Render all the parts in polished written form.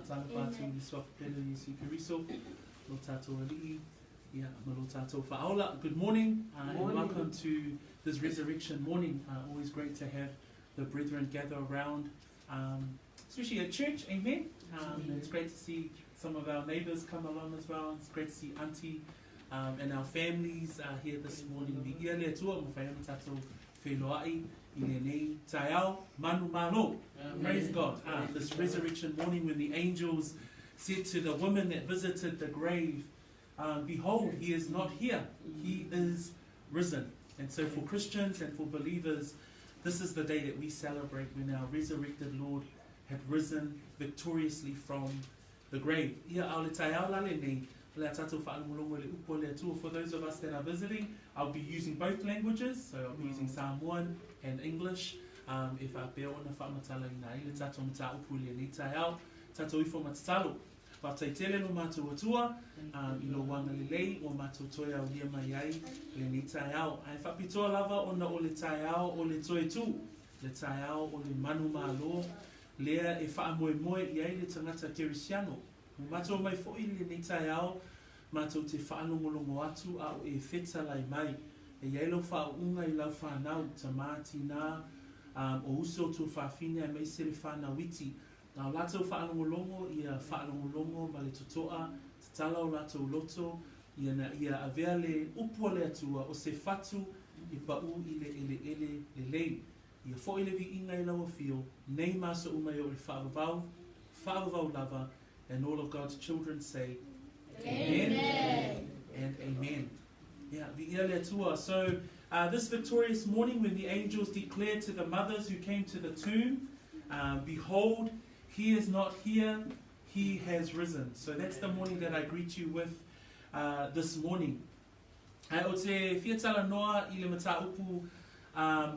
Tala pātu ni swafapele ni sikiriso. Lo tātou ali'i. Yeah, lo tātou whaola. Good morning, and welcome to this resurrection morning. Always great to have the brethren gather around, especially at church, amen. It's great to see some of our neighbours come along as well. It's great to see Auntie and our families here this morning. Mi ia lea tua, mo whai ama tātou wheloai, I le nei taiao, manu mano. Praise God. This resurrection morning when the angels said to the woman that visited the grave, behold, he is not here, he is risen. And so for Christians and for believers, this is the day that we celebrate when our resurrected Lord had risen victoriously from the grave. For those of us that are visiting, I'll be using both languages, so I'll be using Samoan and English. If I bear on the whaamatala i nai, le tato mta upule ni taiao, tato ifo matatalo. Whataitele no mātou atua, I lo wanga lelei, o mātou toia o lia mai ai, le ni taiao. Ai whapitoa lava ona o le taiao o le toi tū, le taiao o le manu mālo, lea e whaamoe moe i ai le tangata kerisiano. Mātou mai fo'i le ni taiao, mātou te whaalongolongo atu a o e wheta lai mai, e ielo whaunga I lau whanau, ta māti nā, o uso tō whawhine mei sere whanau iti. Nā lātou whaalongolongo, ia whaalongolongo ma le totoa, te tala o lātou loto, ia avea le upua le atua o se whatu I pau I le lei. Ia fo'i le vi inga I laua fio, nei māsa umai o le whaavavau lava, and all of God's children say, Amen and Amen. Yeah, vi ia le atua. So this victorious morning when the angels declared to the mothers who came to the tomb, behold, he is not here, he has risen. So that's the morning that I greet you with this morning. O te whiatala noa I le mataupu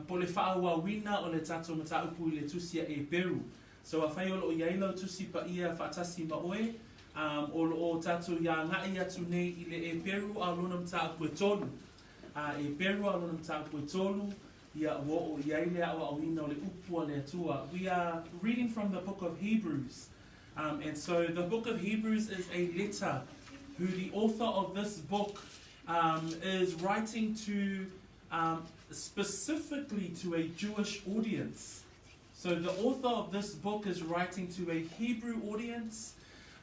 po le whaauawina o le tato mataupu I le tusia Eperu. So a whai olo o iaila o tusi pa ia whaatasi maoe, o tato ia ngai atu nei I le Eperu a lona mataupu e tolu. Eperu a lona mataupu e tolu. We are reading from the book of Hebrews. And so the book of Hebrews is a letter who the author of this book is writing to specifically to a Jewish audience. So the author of this book is writing to a Hebrew audience,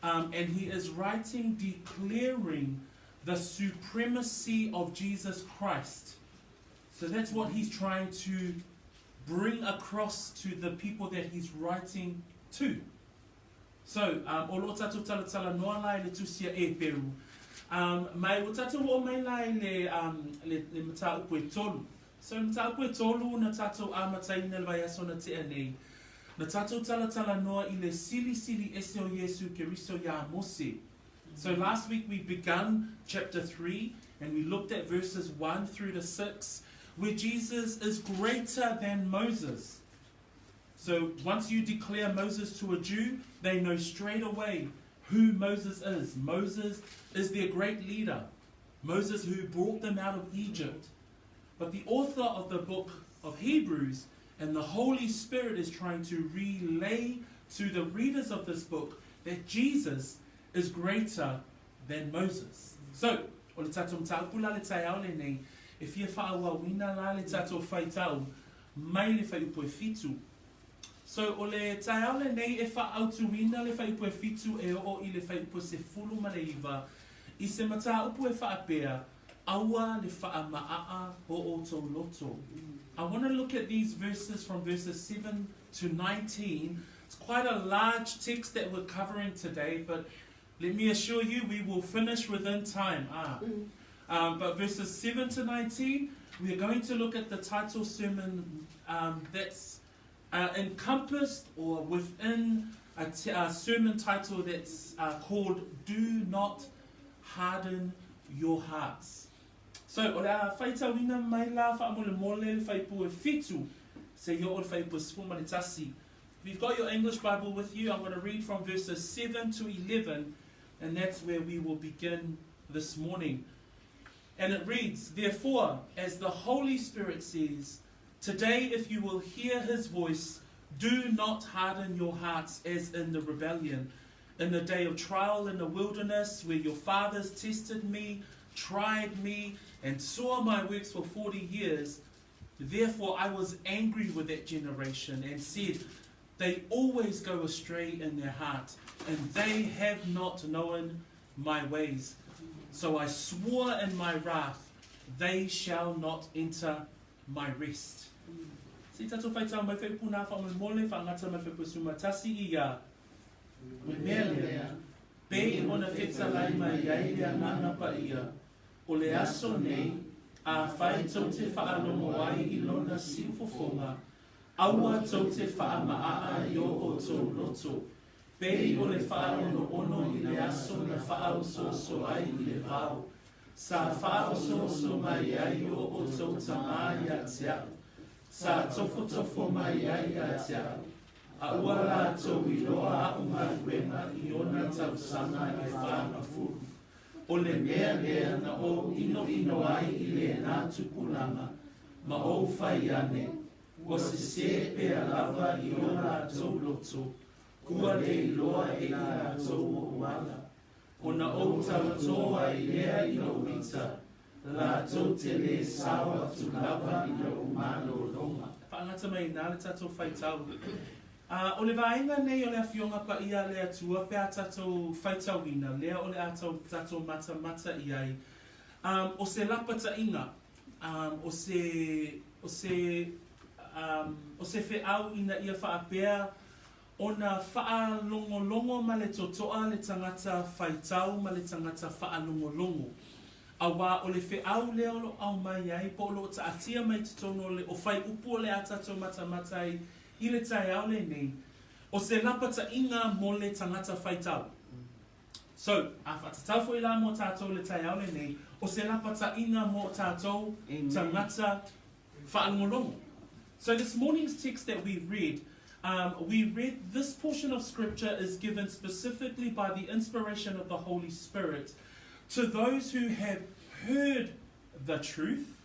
and he is writing declaring the supremacy of Jesus Christ. So that's what he's trying to bring across to the people that he's writing to. So, o lo tatou talatala noa lai le tusia Eperu. Mai o tatou o mai lai le mataupu e tolu. So, mataupu e tolu na tatou amataina le vaiaso na te anei. Na tatou talatala noa I le sili ese o Yesu Keriso ya Mose. So last week we began chapter 3 and we looked at verses 1 through to 6. Where Jesus is greater than Moses. So once you declare Moses to a Jew, they know straight away who Moses is. Moses is their great leader. Moses who brought them out of Egypt. But the author of the book of Hebrews and the Holy Spirit is trying to relay to the readers of this book that Jesus is greater than Moses. So, o le tatou mtaupula le taiao le nei, if you whaawawina la le tatou whaitau, mai le whaiupo e fitu. So, o le taiao le nei e whaautuina le whaiupo e fitu e o I le whaiupo se fulu ma le iwa, I se mataupu e whaapea, aua le faamaaa'a o outou loto. I want to look at these verses from verses 7 to 19. It's quite a large text that we're covering today, but let me assure you we will finish within time. But verses 7 to 19, we are going to look at the title sermon that's encompassed or within a sermon title that's called Do Not Harden Your Hearts. So, o le whaitawina mai la whaamole mole le whaipu e fitu se yo o le whaipu spuma le tasi. If you've got your English Bible with you, I'm going to read from verses 7 to 11, and that's where we will begin this morning. And it reads, Therefore, as the Holy Spirit says, today if you will hear his voice, do not harden your hearts as in the rebellion, in the day of trial in the wilderness, where your fathers tested me, tried me, and saw my works for 40 years. Therefore I was angry with that generation and said, they always go astray in their heart, and they have not known my ways. So I swore in my wrath, they shall not enter my rest. Si tato whaitau mai whaipuna wha mai mole wha ngata mai whaipusuma tasi I ia. Me mea lea, pei ona whetsa lai mai iai lea ngana pa ia. O le aso nei, a whai tau te whaalomo ai I lona siufofonga. Aua tau te faamaaa'a I o outou loto. Pei o le whaalono ono I le aso na whaausoso ai I le vau. Sa whaausoso mai ai o outou tamai a te au. Sa tofo mai ai a te au. A ua la tau I loa a unga ruenga I ona tau sanga I whaanga furu. O le mea lea na o ino ai I le nā tupulanga. Ma o whai ane. O se pea lava I o la tau loto. Kua le loa e la tau o wala. O na o tau toa I lea I lo wita. La tau te le sawa tu lava I lo umalo longa. Whaangata mai nā le tatou whaitau. O le vaenga nei o le awhionga pa ia le atua pea tatou whaitauina. Lea o le tatou mata iai. O se lapata inga. O se wheau ina ia whaapea. Ona whaalongolongo ma le totoa le tangata whaitau ma le tangata whaalongolongo. Awa o le wheau leo lo au mai ai, po lo ta atia mai tutono le o whai upu o le atato matamatai I le tai au le nei. O se lapata inga mo le tangata whaitau. So, a whatatau fo I la mo tātou le tai au le nei, o se lapata inga mo tātou tangata whaalongolongo. So this morning's text that we read this portion of scripture is given specifically by the inspiration of the Holy Spirit to those who have heard the truth,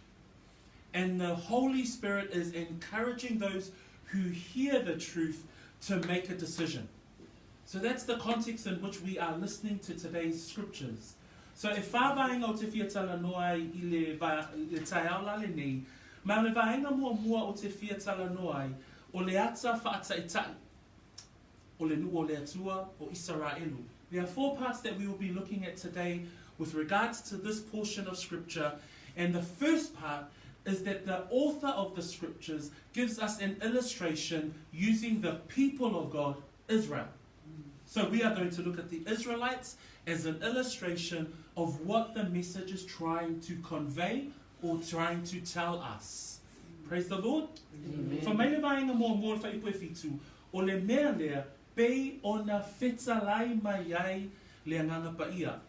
and the Holy Spirit is encouraging those who hear the truth to make a decision. So that's the context in which we are listening to today's scriptures. So if whāwaenga o te whiatala noa I le tai au la le nei, ma le vaenga mua o te whiatala noa ai, o le ata whaataitai, o le nu o le atua o Israelu. There are 4 parts that we will be looking at today with regards to this portion of scripture. And the first part is that the author of the scriptures gives us an illustration using the people of God, Israel. So we are going to look at the Israelites as an illustration of what the message is trying to convey or trying to tell us. Praise the Lord. Fa mai le vaenga mo whaipoe fitu, o le mea lea, pei ona whetalai mai ai le anganga pa ia.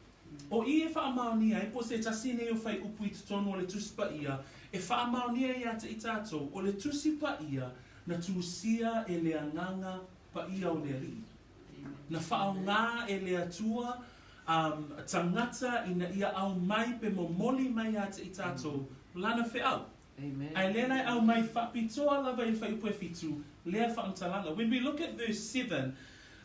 O I whaamaoni ai, po se tasine o whai upu I tutono o le tusi pa ia, e whaamaoni ai ata I tātou, o le tusi pa ia, na tuusia e le anganga pa ia o le ali. Na whao ngā e le atua, tangata ina ia au mai pe momoli mai ata I tātou, lana wheau. Ai lena au mai whapitoa lava I whaipoe fitu, lea whaamtalanga. When we look at verse 7,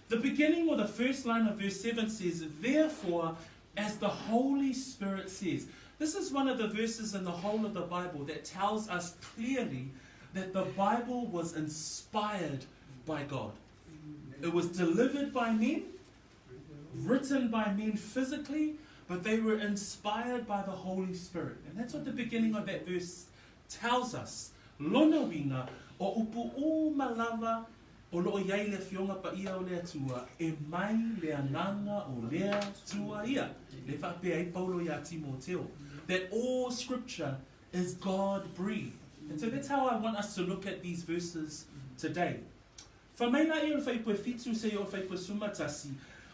the beginning or the first line of verse 7 says, therefore, as the Holy Spirit says. This is one of the verses in the whole of the Bible that tells us clearly that the Bible was inspired by God. It was delivered by men, written by men physically, but they were inspired by the Holy Spirit. And that's what the beginning of that verse tells us. Lona winga o upu o malava o loo iai le fionga pa ia o le atua, e mai le ananga o lea tua ia. Le whapea I Paulo ia Timoteo. That all scripture is God-breathed. And so that's how I want us to look at these verses today. Whamaina I o whaipoe fitu se o whaipoe sumatasi.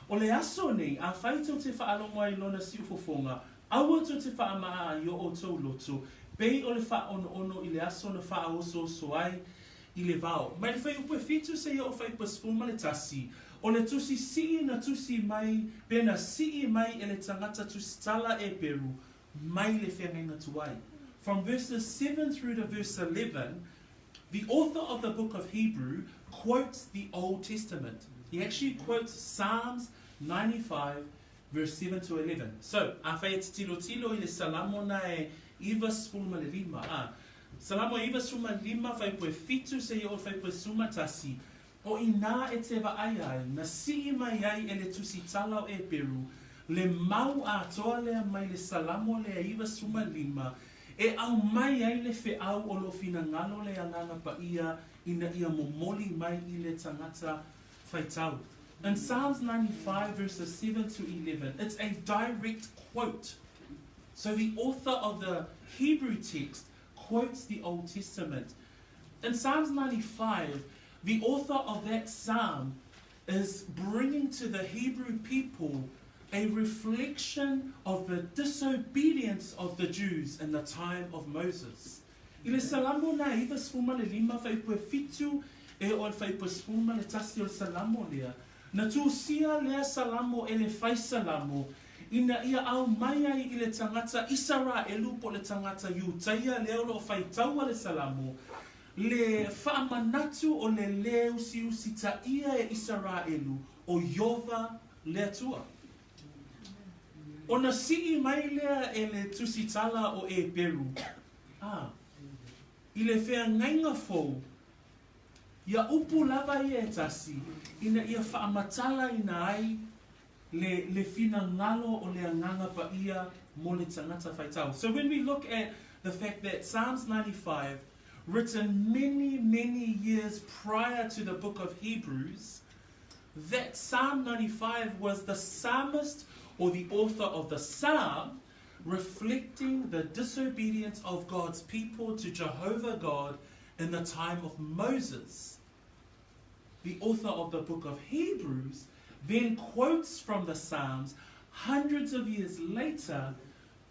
O le aso nei, a whaitau te whaalonga I lona siufofonga, aua to te faamaaa'a I o outou loto, pei o le whaono I le aso na whaoso soai I le vao. Mai le whaipoe fitu se o whaipoe spuma le tasi, o le tusi sii na tusi mai, pena sii mai e le tangata tusi tala Eperu, mai le whengenga tuai. From verses 7 through to verse 11, the author of the book of Hebrew quotes the Old Testament. He actually quotes Psalms 95, verse 7 to 11. So, a whai tilo tilo I le salamo na e iwa sfulma le lima. Salamo iwa suma lima whai poe fitu se i o whai poe suma tasi. O ina e te wa ai ai, na si mai ai e le tusi tala o Eperu, le mau a toa lea mai le salamo lea iwa suma lima, e au mai ai le fe au o lo fina ngalo le anganga pa ia, ina ia momoli mai I le tangata whaitau. In Psalms 95 verses 7 to 11, it's a direct quote. So the author of the Hebrew text quotes the Old Testament. In Psalms 95, the author of that psalm is bringing to the Hebrew people a reflection of the disobedience of the Jews in the time of Moses. I le salamo na iwa sfuma le lima whai poe fitu e o whai poe sfuma le tasi o salamo lea. Na tu sia lea salamo e le whai salamo, ina ia au mai ai I le tangata Isara e lupo le tangata Iutaia leo lo whai taua le salamo, le whaamanatu o le leo siusi ta ia e Israelu o Iova le atua. O na sii mai lea e le tusitala o Eperu. I le whea ngainga fou, ia upu lava ia e tasi, ina ia whaamatala ina ai le fina ngalo o le anganga pa ia mo le tangata whaitau. So when we look at the fact that Psalms 95, written many, many years prior to the book of Hebrews, that Psalm 95 was the psalmist or the author of the psalm reflecting the disobedience of God's people to Jehovah God in the time of Moses. The author of the book of Hebrews then quotes from the Psalms hundreds of years later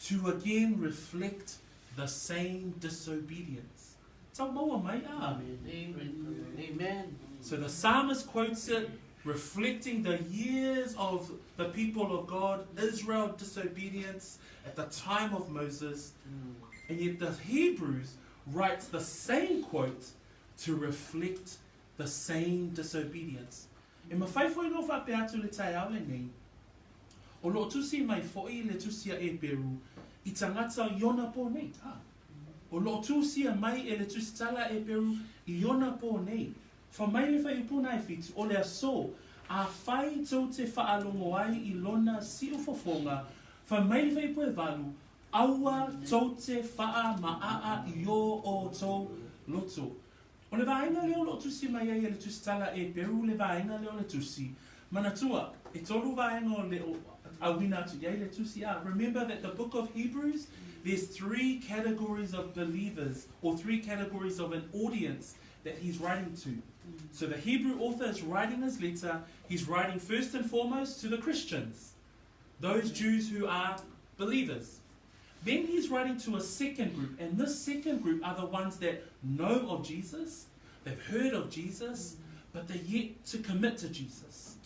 to again reflect the same disobedience. Amen. So the psalmist quotes it, reflecting the years of the people of God, Israel disobedience at the time of Moses, and yet the Hebrews writes the same quote to reflect the same disobedience. E mawhaifoi no whape atu le tai au le nei, o lo tusi mai foi le tusi a Eperu, I tangata iona po nei. O lo tusi a mai e le tusi tala Eperu, iona po nei. Fa mai le whai puna e fitu, o le aso, a whai tau te whaalongo ai I lona si ufofonga, fa mai le whai pue valu, aua tau te faamaaa'a I o outou loto. O le vaenga leo lo tusi mai ai le tusi tala Eperu, le vaenga leo le tusi. Manatua, e tolu vaenga o le awina atu iai le tusi a. Remember that the book of Hebrews, there's three categories of believers, or three categories of an audience that he's writing to. So the Hebrew author is writing his letter, he's writing first and foremost to the Christians, those Jews who are believers. Then he's writing to a second group, and this second group are the ones that know of Jesus, they've heard of Jesus, but they're yet to commit to Jesus.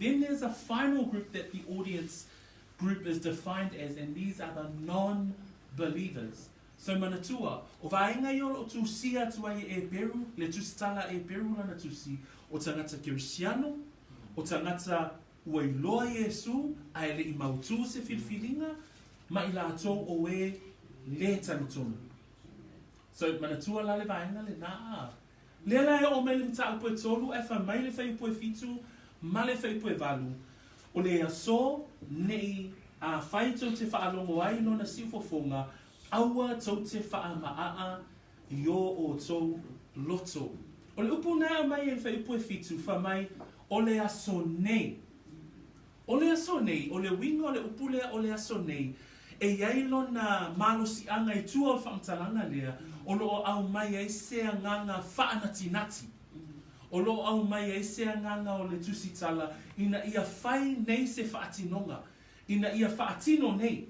Then there's a final group that the audience group is defined as, and these are the non-believers. So manatua, o vaenga I o tu sia tu ai Eperu, le tu stala Eperu lana tu si, o tangata Kirisiano, o tangata uailoa Yesu, ai le I mautu se filfilinga, ma I la atou o e le tanutonu. So manatua la le vaenga le naa. Le la e o me le mta upoe tolu, e wha mai le whai upoe fitu, ma le whai upoe valu. O le aso, nei a whai tau te whaalongo ai no na siufofonga, aua tau te faamaaa'a I o outou loto. O le upu nea mai e whai upoe fitu, wha mai o le aso nei. O le aso nei, o le winga o le upulea o le aso nei, e iailo na malosi anga I tua o whaamtalanga lea, o lo au mai e sea nganga whaanatinati. O lo au mai e sea nganga o le tusitala, ina ia whai nei se whaatinonga, ina ia whaatino nei.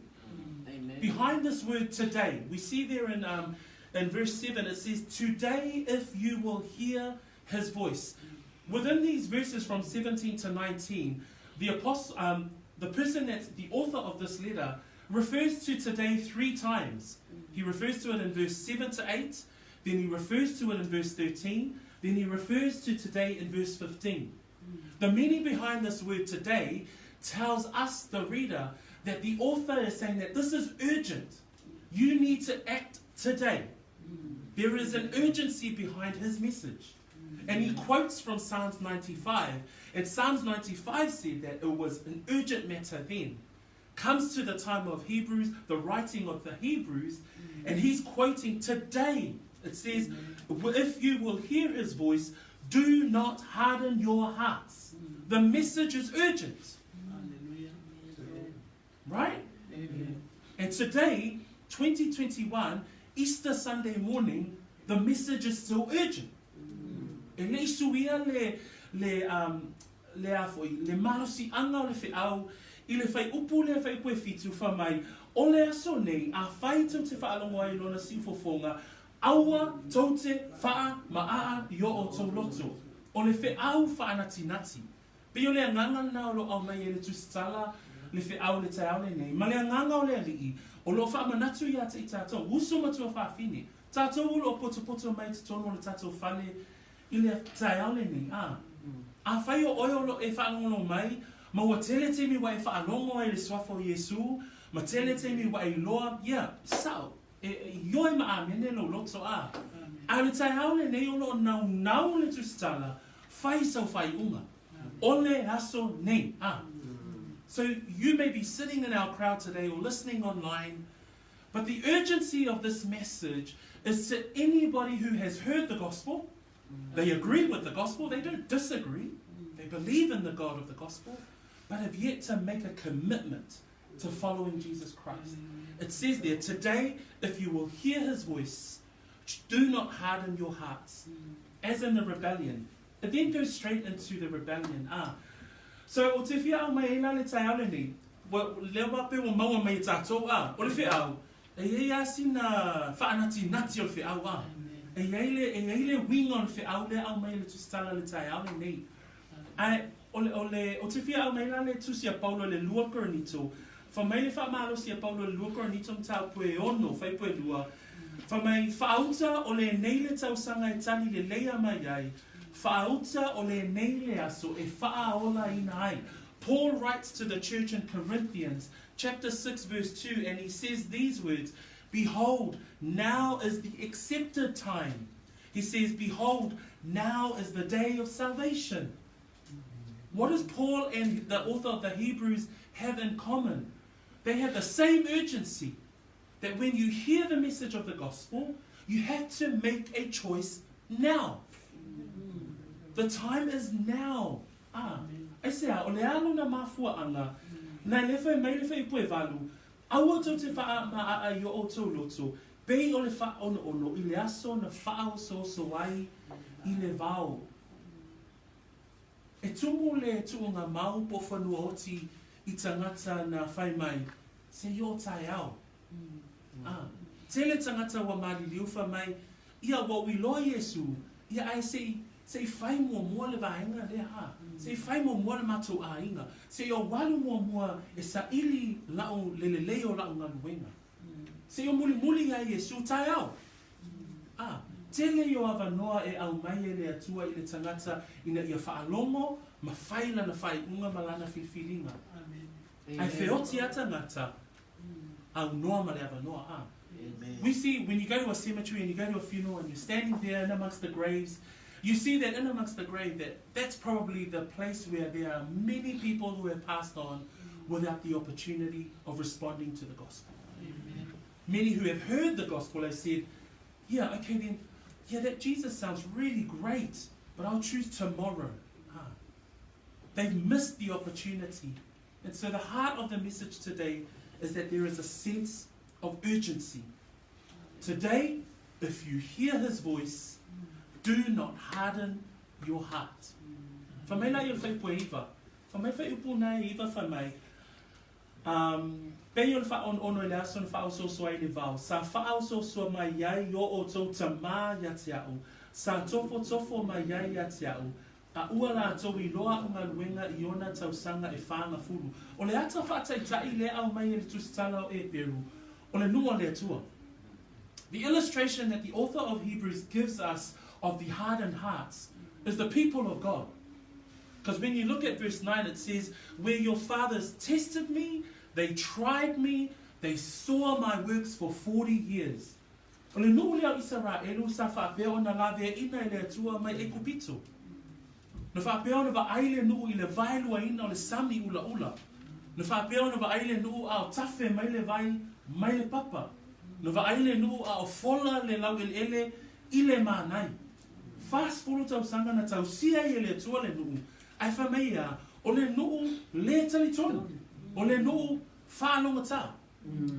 Amen. Behind this word today, we see there in verse 7, it says, today if you will hear his voice. Within these verses from 17 to 19, the apostle, the person that's the author of this letter refers to today 3 times. He refers to it in verse 7 to 8, then he refers to it in verse 13, then he refers to today in verse 15. The meaning behind this word today tells us, the reader, that the author is saying that this is urgent. You need to act today. There is an urgency behind his message. And he quotes from Psalms 95. And Psalms 95 said that it was an urgent matter then. Comes to the time of Hebrews, the writing of the Hebrews, and he's quoting today. It says, if you will hear his voice, do not harden your hearts. The message is urgent. Right? And today, 2021, Easter Sunday morning, the message is still urgent. E le isuia le malosi anga o le whiau, I le whai upu le whai pue fitu whamai, o le aso nei, a whai tau te whaalongo ai lona sifofonga, aua tau te faamaaa'a i o outou loto, o le whiau whaanati nati. Pe o le anganga na o lo au mai e le tusitala, le whiau le tai au le nei, ma le anganga o le alii, o lo whaamanatu ia te i tātou, uso matua whaafine, tātou ulo o poto mai te tono le tātou whale, I le tai au le nei, a whai o oiolo e whaalongo mai, ma ua tele te mi wa e whaalongo e le swafo Yesu, ma tele te mi wa e loa, sao, ioi ma a mene lo loto a. A le tai au le nei o lo nau le tusitala, whai sau whai unga, o le aso nei, So you may be sitting in our crowd today or listening online, but the urgency of this message is to anybody who has heard the gospel. They agree with the gospel, they don't disagree, they believe in the God of the gospel, but have yet to make a commitment to following Jesus Christ. It says there, today, if you will hear his voice, do not harden your hearts, as in the rebellion. It then goes straight into the rebellion. So, o te whiau mai e la le tai au le ni, le wape o maua mai tātou o le whiau, e ei asina whaanati nati o le whiau E ele winga o le whiau le au mai le tusitala le tai au le nei. O te whiau mai la le tusi a Paulo le lua koronito. Wha mai le whaamalosi a Paulo le lua koronito mtau pue ono, whai pue lua. Wha mai whaauta o le nei le tausanga e tali le leia mai ai. Whaauta o le nei le aso e whaaola ina ai. Paul writes to the church in Corinthians, chapter 6, verse 2, and he says these words, behold, now is the accepted time. He says, behold, now is the day of salvation. What does Paul and the author of the Hebrews have in common? They have the same urgency, that when you hear the message of the gospel, you have to make a choice now. The time is now. I say, o le alo na mafua anga, na lefe mai lefe I pue valu, aua tau te faamaaa'a I o outou loto, pei o le whaono I le aso na whao so ai I le vau. E tumu le tuunga mau po whanua oti I tangata na whai mai, se yo tai au. Tele tangata wa mali liufa mai, ia wa wilo Yesu, ia ai se whai mua le vaenga le ha, se whai mua le matou a inga, se o walu mua e sa ili lau leo lau ngaluenga. Se o muli a Yesu tai au. Tele yo avanoa e au mai e le atua I le tangata ina ia whaalongo, ma whaila na whai unga malana whiwhilinga. Ai whioti a tangata, au noa ma le avanoa We see when you go to a cemetery and you go to a funeral and you're standing there in amongst the graves, you see that in amongst the grave, that's probably the place where there are many people who have passed on without the opportunity of responding to the gospel. Many who have heard the gospel have said, that Jesus sounds really great, but I'll choose tomorrow. They've missed the opportunity. And so the heart of the message today is that there is a sense of urgency. Today, if you hear his voice, do not harden your heart. Whamai la I whai pue iwa. Whamai whai upu na iwa whamai. Pei o le whaono I le aso na whaososo ai le vau. Sa whaososo mai iai o outou ta mā ia te au. Sa tofo mai iai ia te au. A ua la atou I loa o ngā luenga I ona tausanga e whanga furu. O le ata whaataitai le au mai e le tusitala o Eperu. O le nua le atua. The illustration that the author of Hebrews gives us of the hardened hearts is the people of God. Because when you look at verse 9, it says, where your fathers tested me, they tried me, they saw my works for 40 years. O le nuu lea Israelu sa whaapea o na lawe ina i le atua mai e kupito. Na whaapea o na wa aile nuu i le vailua ina o le sami ula ula. Na whaapea o na wa aile nuu a o tafe mai le vai mai le papa. Na wa aile nuu a o fola le lau ele i le mānai. Fast fulu tau sanga na tau sia i le atua le nuu. Ai whameia o le nuu le talitonu. O le nuu whanonga tā.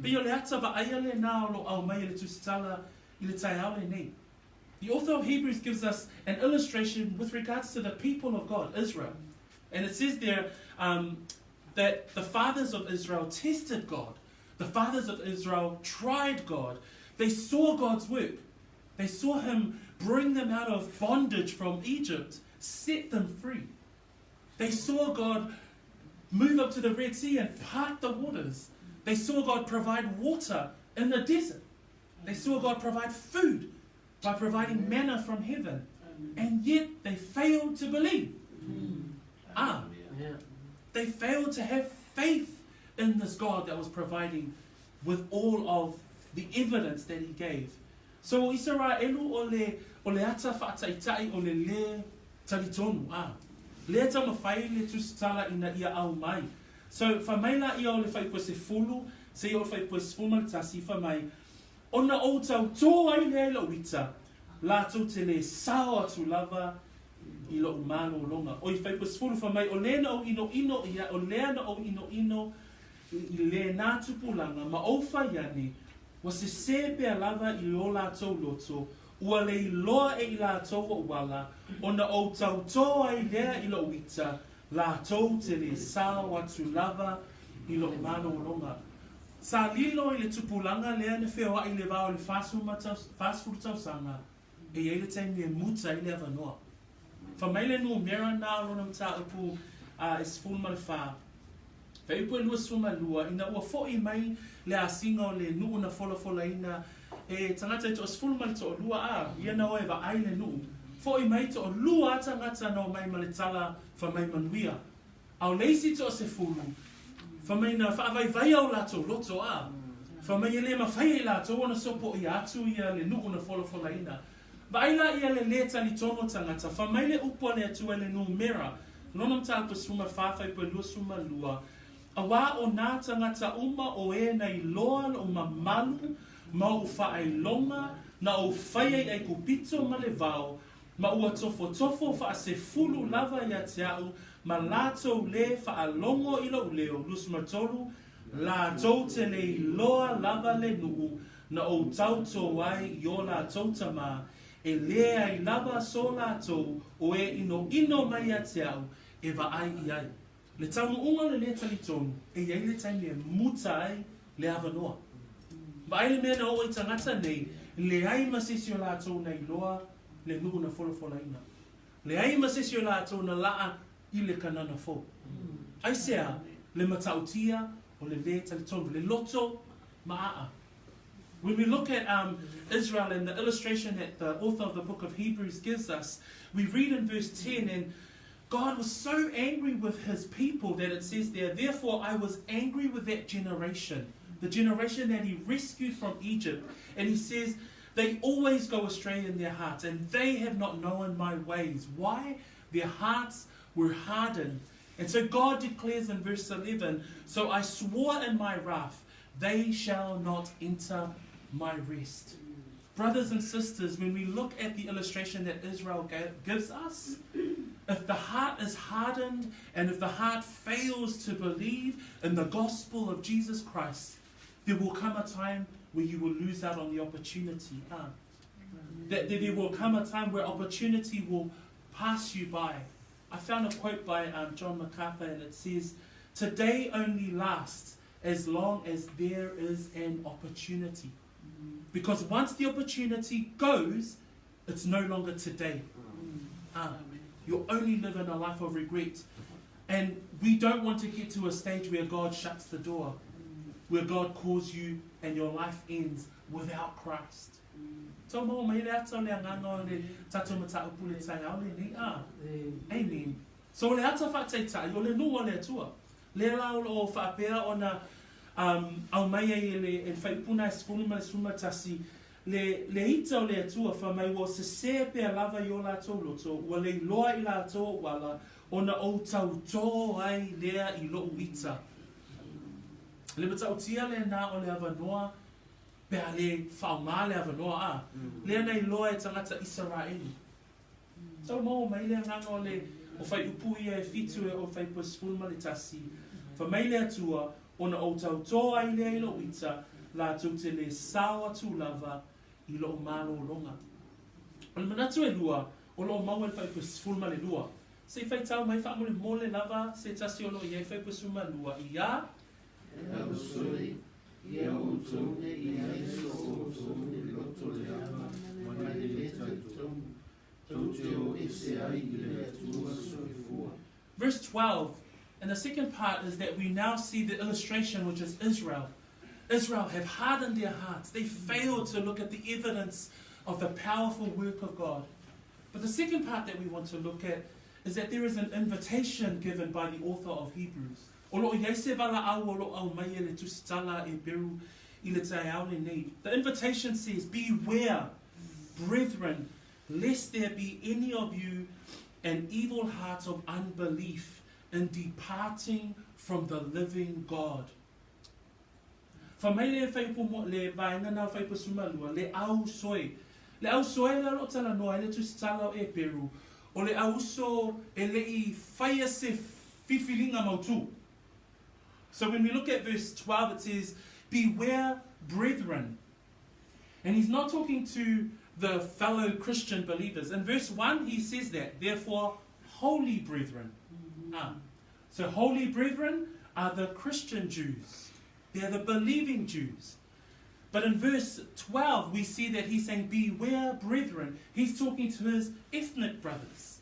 Pio le ata va aia le nā o lo au mai le tusitala I le tai au le nei. The author of Hebrews gives us an illustration with regards to the people of God, Israel. And it says there that the fathers of Israel tested God. The fathers of Israel tried God. They saw God's work. They saw him bring them out of bondage from Egypt, set them free. They saw God move up to the Red Sea and part the waters. They saw God provide water in the desert. They saw God provide food by providing manna from heaven. And yet they failed to believe. They failed to have faith in this God that was providing with all of the evidence that he gave. So Israelu o le ata whaataitai o le talitonu. Le ta mawhai le tusitala ina ia au mai. So whamaila ia o le whaipua se fulu, se ia o le whaipua se fulu tasi whamai. Ona outou tō ai le ilo wita, lātou te le sao atu lava I lo umano longa. O I whaipua se fulu whamai, o lena o ino ino ia, o lena o ino ino, I le nā tupulanga, ma ouwha iane, wa se sepea lava I o lātou loto, ua le iloa e I lātou o wala, ona outou tō ai lea I lo wita, lātou te le sao atu lava I lo umano longa. Sa lilo I le tupulanga lea ne wheo I le vao le fast food tau sanga, e ei le taimi e muta I le avanoa. Whamaile nua mera nā lona mta upu e sifunu ma le wha. Whaipu e lua suma lua, ina ua fo'i mai le a singa o le nuu na fola ina, e tangata I to sifunu ma le to o lua ia na oe wa ai le nuu. Fo'i mai to o lua tangata na o mai ma le tala whamai manuia. Au leisi to o sifunu, whamai na whaavai au lato loto whamai e le mawhai lato ona sopo I atu ia le nuu na fola ina. Baila ia le tali tono tangata, whamai le upua le atua le nuu mera, lona mta pa suma whawhai pa lua suma lua, a wā o nā tangata uma o e nei loa o mamalu, ma o whaai longa, na o whai ai kupito ma le vau, ma ua tofo wha se fulu lava ia te au, ma lātou le whaalongo I lo leo, lusma tolu, lātou te le loa lava le nuu, na o tauto ai I o lātou tama, e lea I lava so lātou, o e ino mai a te au, e wa ai I ai. Le taunu unga le talitonu, e iei le taimi e muta ai le avanoa. Ma ai le mea na o I tangata nei, le ai masisi o lātou nei loa, le nuu na fola ina. Le ai masisi o lātou na laa I le kanana fo. Ai sea, le matautia o le talitonu, le loto maa'a. When we look at Israel and the illustration that the author of the book of Hebrews gives us, we read in verse 10, and God was so angry with his people that it says there, therefore I was angry with that generation, the generation that he rescued from Egypt. And he says, they always go astray in their hearts, and they have not known my ways. Why? Their hearts were hardened. And so God declares in verse 11, so I swore in my wrath, they shall not enter my rest. Brothers and sisters, when we look at the illustration that Israel gives us, if the heart is hardened and if the heart fails to believe in the gospel of Jesus Christ, there will come a time where you will lose out on the opportunity. That there will come a time where opportunity will pass you by. I found a quote by John MacArthur, and it says, today only lasts as long as there is an opportunity. Because once the opportunity goes, it's no longer today. You'll only live in a life of regret. And we don't want to get to a stage where God shuts the door, where God calls you and your life ends without Christ. Amen. So le ata whaateitai, o le nua le atua. Le lao o whaapea o na au mai e whaipuna e sifuni ma le suma tasi, le ita o le atua whamai o se pea lava i o lātou loto, ua le iloa i lātou wala, o na outou tō ai lea i loo ita. Le matautia le nā o le avanoa, pea le faamaaa'a le avanoa a. Lea nei loa e tangata Israeli. Tau mau mai le nganga o le o whai upu ia e fitu e o whai pasfulma le tasi. Whamai le atua o na outou tō ai lea i loo ita, la te le sao atu lava i loo malo longa. O le manatu e lua, o loo mau e whai pasfulma le lua. Se whai tau mai wha amole mole lava, se tasi o loo i e whai pasfulma lua i a. Verse 12, and the second part is that we now see the illustration, which is Israel. Israel have hardened their hearts. They failed to look at the evidence of the powerful work of God. But the second part that we want to look at is that there is an invitation given by the author of Hebrews. The invitation says, beware, brethren, lest there be any of you an evil heart of unbelief in departing from the living God. Le au soe le lo tala noa le tusitala o Eperu o le au so e le I whaia se fifilinga mautu. So when we look at verse 12, it says, beware, brethren. And he's not talking to the fellow Christian believers. In verse 1, he says that, therefore, holy brethren. So holy brethren are the Christian Jews. They're the believing Jews. But in verse 12, we see that he's saying, beware, brethren. He's talking to his ethnic brothers.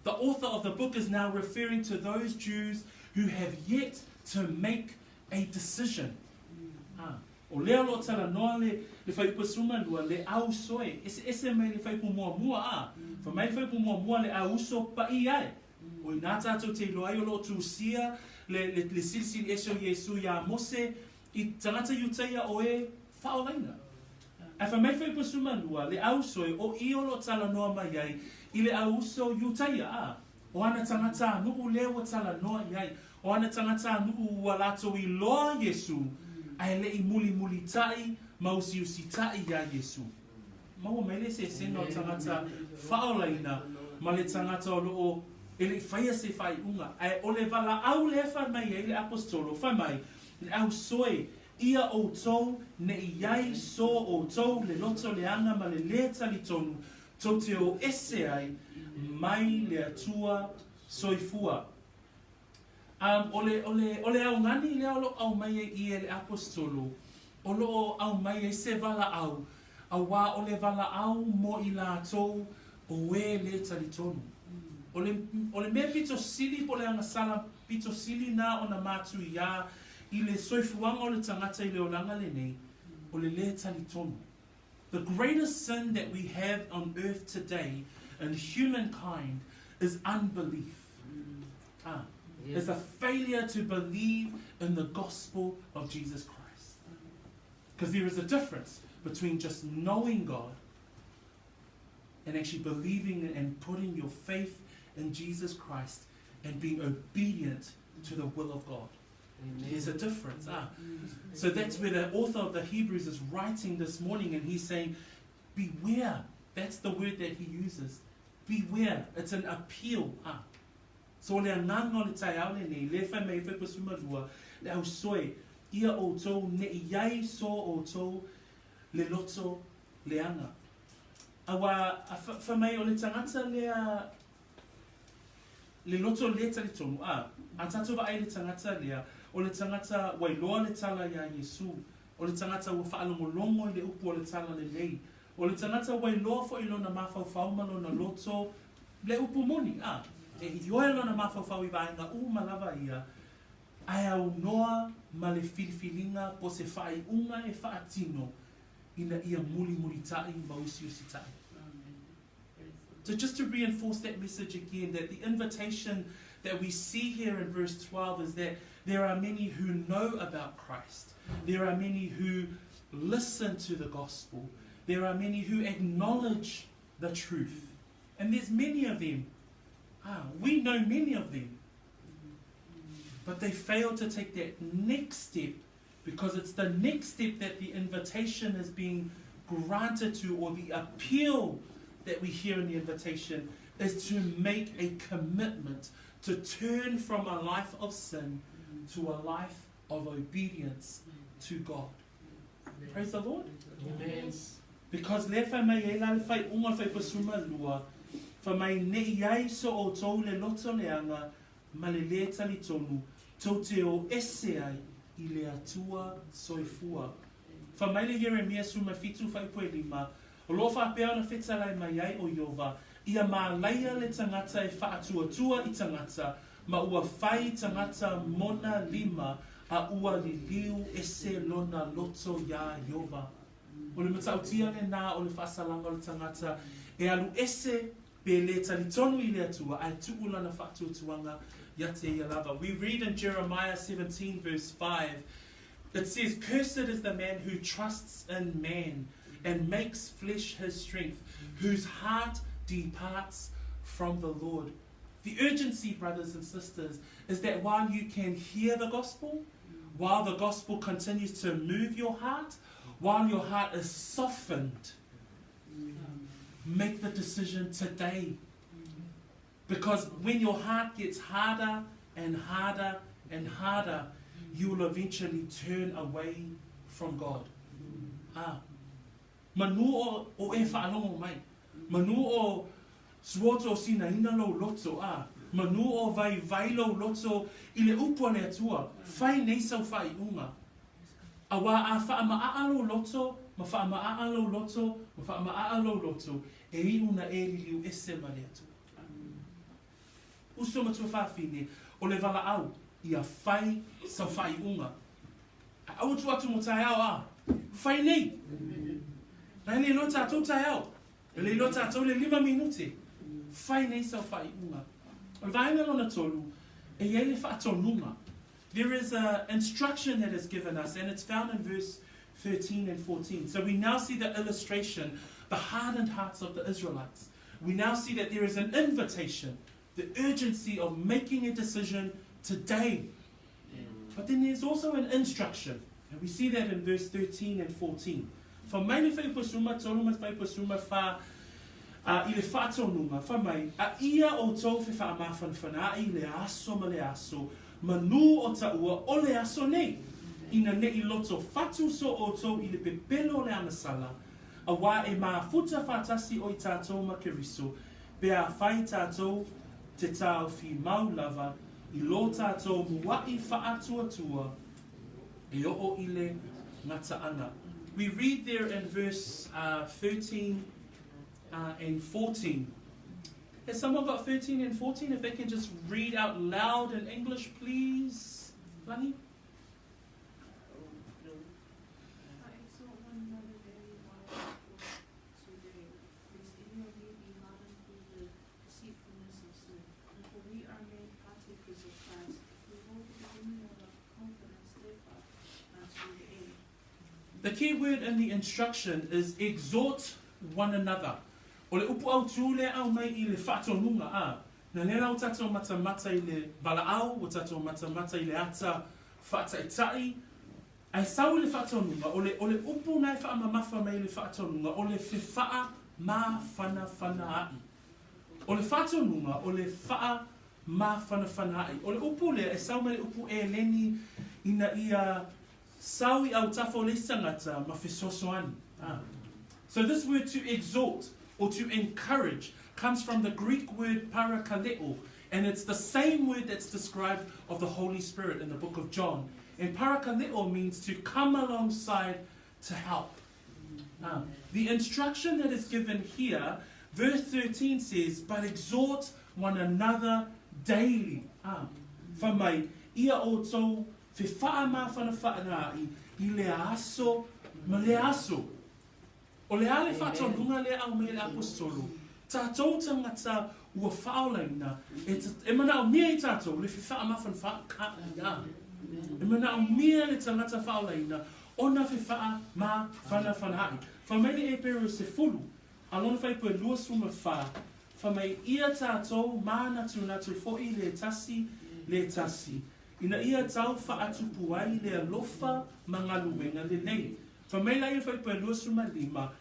The author of the book is now referring to those Jews who have yet to make a decision. O lea lo tala noa le whaipa suma lua le au soe. Ese mai le whaipa mua mua a. Fa mai whaipa mua mua le au so pa I ai. O I nā tātou te loai o lo tūsia le silsil eso Yesu ya mose I tangata iutaia o e whaoraina. A fa mai whaipa suma lua le au soe o I o lo tala noa mai ai I le au so iutaia a. O ana tangata nuku lewa tala noa I ai. O ana tangata nuku walato I loa Yesu. Ai le I muli tai, mausiusi tai ya Yesu. Mau mele se seno tangata whaolaina, ma le tangata o loo, ele whaia se whai unga. Ai o le wala au le wha mai e le apostolo, wha mai, le au soe, ia outou, ne iai so outou, le loto le anga ma le tali tonu, tau te o ese ai, mai le atua soifua. Ole au ngani le au mai I le apostolo. Olo au mai se vala au. Awa ole vala au mo I lātou o e le talitonu. Ole me pito sili po le anga sala pito sili na ona matu ia I le soifuanga o le tangata I le olanga le nei. Ole le talitonu. The greatest sin that we have on earth today in humankind is unbelief. Is a failure to believe in the gospel of Jesus Christ. Because there is a difference between just knowing God and actually believing and putting your faith in Jesus Christ and being obedient to the will of God. Amen. There's a difference. So that's where the author of the Hebrews is writing this morning, and he's saying, beware. That's the word that he uses. Beware. It's an appeal. So le nganga le tai au le nei, le whai mei whai pasuma lua, le au soe, ia outou, ne iai so outou, le loto, le anga. Awa, whai mei o le tangata le loto le tali tonu, a tatou wa ai le tangata lea, o le tangata wailoa le tala ya Yesu, o le tangata wa whaalongolongo I le upu o le tala le nei, o le tangata wailoa fo ilo na mawhau whaumalo na loto, le upu moni, E ioe lona mawhawhau I vaenga malava ia, ai au noa ma le filifilinga po se whai unga e whaatino ina ia muli tai mausiusi tai. So just to reinforce that message again, that the invitation that we see here in verse 12 is that there are many who know about Christ. There are many who listen to the gospel. There are many who acknowledge the truth. And there's many of them. We know many of them. But they fail to take that next step, because it's the next step that the invitation is being granted to, or the appeal that we hear in the invitation is to make a commitment to turn from a life of sin to a life of obedience to God. Praise the Lord. Amen. Because le whai mai e la le whai unga whai pasuma lua, whai mai ne iai so o tau le loto leanga, ma le le tali tonu, tau te o ese ai i le atua soifua. Whai mai le Jeremia suma fitu whai poe lima, o lo wha pēo na whetalai mai ai o Iova, ia mā laia le tangata e wha atua i tangata, ma ua whai tangata mona lima, a ua li liu ese lona loto ya Iova. O le matautia ne nā o le whaasalanga o le tangata, e alu ese pe le tali tonu i le atua, ai tuula na whaatuatuanga ya te ia lava. We read in Jeremiah 17 verse 5, it says, "Cursed is the man who trusts in man and makes flesh his strength, whose heart departs from the Lord." The urgency, brothers and sisters, is that while you can hear the gospel, while the gospel continues to move your heart, while your heart is softened, make the decision today. Because when your heart gets harder and harder and harder, you will eventually turn away from God. Manu o e whaalongo mai. Manu o suoto sina ina lo loto. Manu o vai lo loto i le upua le atua. Whai nei sau whai unga. Awa a faamaaa'a lo loto, ma faamaaa'a lo loto, ma faamaaa'a lo loto, e iuna e liu ese ma le atua. Uso matua whawhine, o le wala au, ia whai sa whai unga. Au atu mo tai au whai nei. Nai le lota atou tai au. Le lota atou le 5 minute. Whai nei sa whai unga. O le vaenga lona tolu, e iei le whaatonunga. There is an instruction that is given us, and it's found in verse 13 and 14. So we now see the illustration, the hardened hearts of the Israelites. We now see that there is an invitation, the urgency of making a decision today. But then there's also an instruction, and we see that in verse 13 and 14. For mai whai pasuma, tolu mai whai pasuma wha I le whaatonunga, wha mai, a ia o tau whi whaamawhanwhanai le aso ma le aso, manu o taua o le aso nei. Ina nei loto fatu so o tau i le pepelo le amasala. A wā e mā futa whātasi o I tātou makeriso. Pea whai tātou te tāu whi mau lava. I lo tātou muai whaatuatua. E o I le ngataanga. We read there in verse 13 and 14. Has someone got 13 and 14? If they can just read out loud in English, please. Lani? The key word in the instruction is exhort one another. O le upu au tū le au mai I le whaatonunga Na le rau tatou mata I le balaau, o tatou mata I le ata whaataitai. Ai sau le whaatonunga, o le upu nai whaamamafa mai le whaatonunga, o le whiwhaa mā whana ai. O le whaatonunga, o le whaa mā whana ai. O le upu le, e sau mai le upu e leni ina ia sawi au tafo le sangata ma whesosoani. So this word to exhort or to encourage comes from the Greek word parakaleo, and it's the same word that's described of the Holy Spirit in the book of John. And parakaleo means to come alongside to help. The instruction that is given here, verse 13 says, but exhort one another daily. Whamai, ia o tau Fe whaama whana whaanai I le aso ma le aso. O le ale whaatonunga le au me le apostolo. Tātou tangata ua whaolaina, e mana o mea I tātou, le whiwha mawhan wha ia. E mana o mea le tangata whaolaina, ona whiwha ma whana whanahai. Whamaile Eperu se fulu, alona whai pua lua suma wha, whamai ia tātou mānatu natu fo'i le tasi, Ina ia tau whaatupu ai le alofa mangaluenga le nei. Whamai lai whai pua lua suma lima,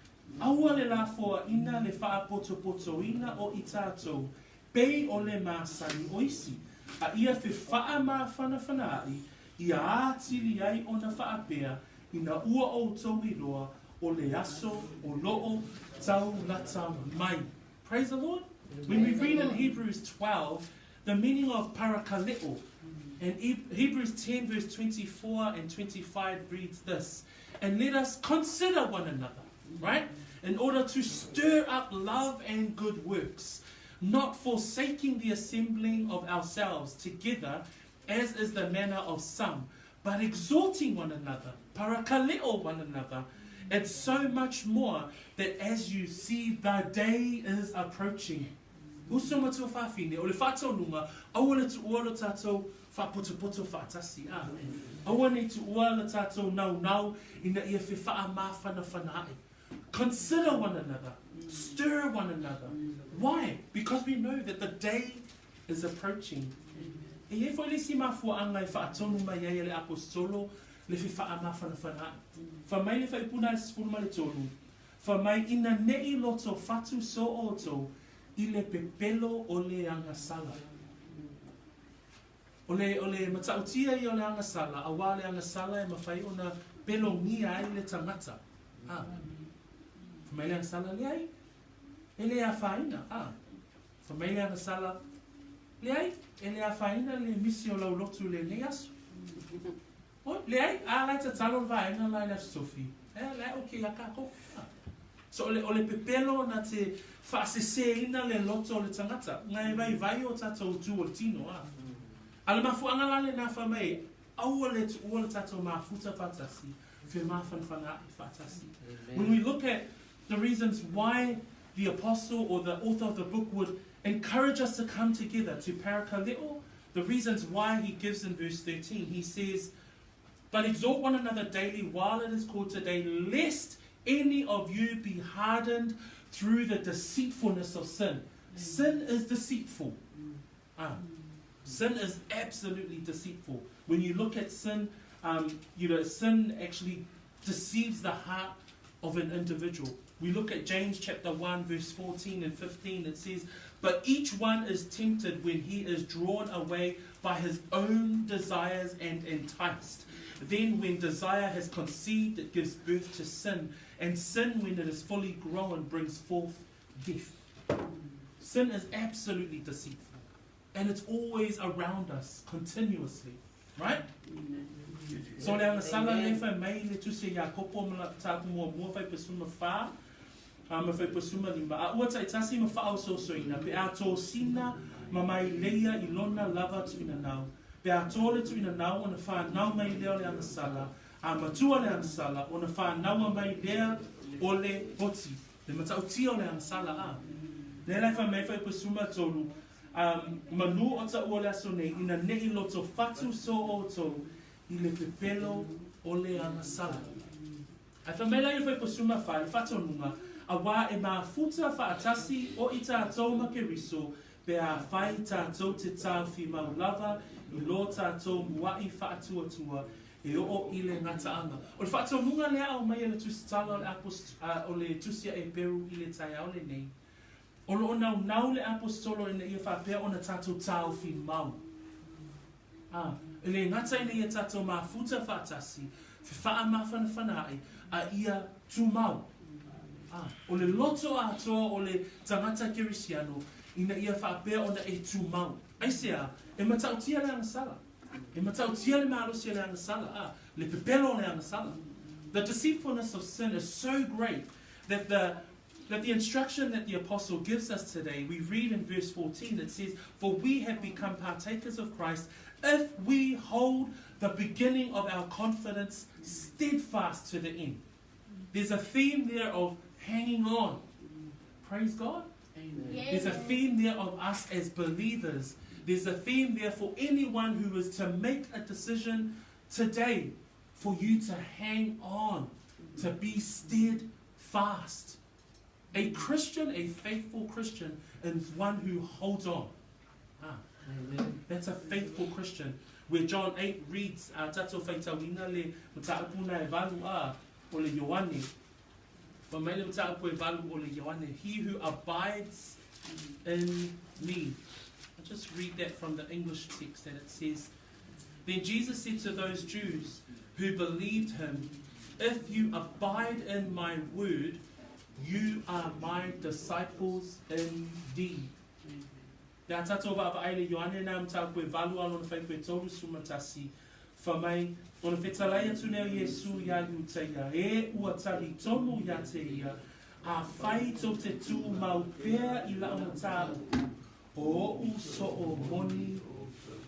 aua le la foa ina le whaapoto ina o I tātou, pei o le māsani oisi. A ia wha ma whanawhanai, ia ātiri ai o na whaapea, ina ua outou I loa, o le aso, o loo, tau lata mai. Praise the Lord. When we read in Hebrews 12, the meaning of parakaleo, and Hebrews 10 verse 24 and 25 reads this, and let us consider one another, right? In order to stir up love and good works, not forsaking the assembling of ourselves together, as is the manner of some, but exhorting one another, parakaleo one another, and so much more that as you see the day is approaching. Uso matua whawhine, o le whātau nunga, aua le tu ua le tātou whapoto whātasi. Aua ne tu ua le tātou nau, ina ia whi ma whanai. Consider one another, stir one another. Why? Because we know that the day is approaching. E e whai le si mafua angai whaatonu mai ai le apostolo, le whi ma whanai. Whamai le whai puna le sifuru ma le tonu. Whamai ina nei loto whatu so outou, I le pepelo o le angasala. O le matautia I o le angasala, awa le angasala e mawhai o na pelo ngia ai le tangata. Whamai le angasala le ai, e le a whaina. Whamai le angasala le ai, e le a whaina le misi o lau lotu le ne asu. Le ai, a lai ta talo vaina lai le stofi. Le ai o ke a kako. So o le pepelo na te whaasese ina le loto o le tangata. Ngai vai o tatou tu o le tino. Ale mafuanga lale na whamei, aua le tu ua le tatou mafuta whatasi, whi mawhanwhana I whatasi. When we look at the reasons why the apostle or the author of the book would encourage us to come together to parakaleo, the reasons why he gives in verse 13, he says, but exhort one another daily while it is called today, lest any of you be hardened through the deceitfulness of sin. Sin is deceitful. Sin is absolutely deceitful. When you look at sin, sin actually deceives the heart of an individual. We look at James chapter 1 verse 14 and 15. It says, but each one is tempted when he is drawn away by his own desires and enticed. Then when desire has conceived, it gives birth to sin. And sin, when it is fully grown, brings forth death. Sin is absolutely deceitful. And it's always around us, continuously. Right? So le angasala le whai mai le tuse ia kopo mala tāpu mua whai pasuma whā. Ma whai pasuma lima. A ua tai tasi ma whao sosoina. Pe a tō sina ma mai leia I lona lava tuina nau. Pe a tō le tuina nau ona wha nau mai leo le angasala. A matua le angasala ona wha naua mai lea o le hoti. Le matautia o le angasala a. Le lai whai mai whai pasuma tōru. Manu o ta ua le aso nei, ina nei loto whatu so outou, I le pepelo o le angasala. Ai whamela I whai pasuma whai, whatonunga, a wā e mā futa whaatasi o I tātou makeriso, pe a whai tātou te tāu whi maulava, I lo tātou muai whaatuatua, e o I le ngataanga. O le whatonunga lea au mai le tusitala o le tusia Eperu I le tai au le nei. O lo nau le apostolo ina ia whapea o na tātou tāu whi mau. Le ngata ina ia tātou mā futa whaatasi, whi ma whanai, a ia tū mau. O le loto atoa o le tangata kerisiano, ina ia whapea o na e tū mau. Aisea, e matautia le angasala. E matautia le maalosia le angasala. Le pepelo le angasala. The deceitfulness of sin is so great that the instruction that the apostle gives us today, we read in verse 14, it says, for we have become partakers of Christ if we hold the beginning of our confidence steadfast to the end. There's a theme there of hanging on. Praise God. Amen. There's a theme there of us as believers. There's a theme there for anyone who is to make a decision today for you to hang on, to be steadfast. A Christian, a faithful Christian, is one who holds on. Amen. That's a faithful Christian. Where John 8 reads, Tato whaitawina le mataapuna e valu a o le Ioane. Whamaile mataapu e valu o le Ioane. He who abides in me. I'll just read that from the English text, that it says, Then Jesus said to those Jews who believed him, If you abide in my word, you are my disciples indeed. Nā tātou wa aile Ioane nā mtau koe valu alo na whai koe tōru sumatasi. Whamai, o na whetalai atu neo Yesu ia uteia, e ua tari tonu ia te ia, a whai tō te tū mau pēr I lau na tāu, o u so o moni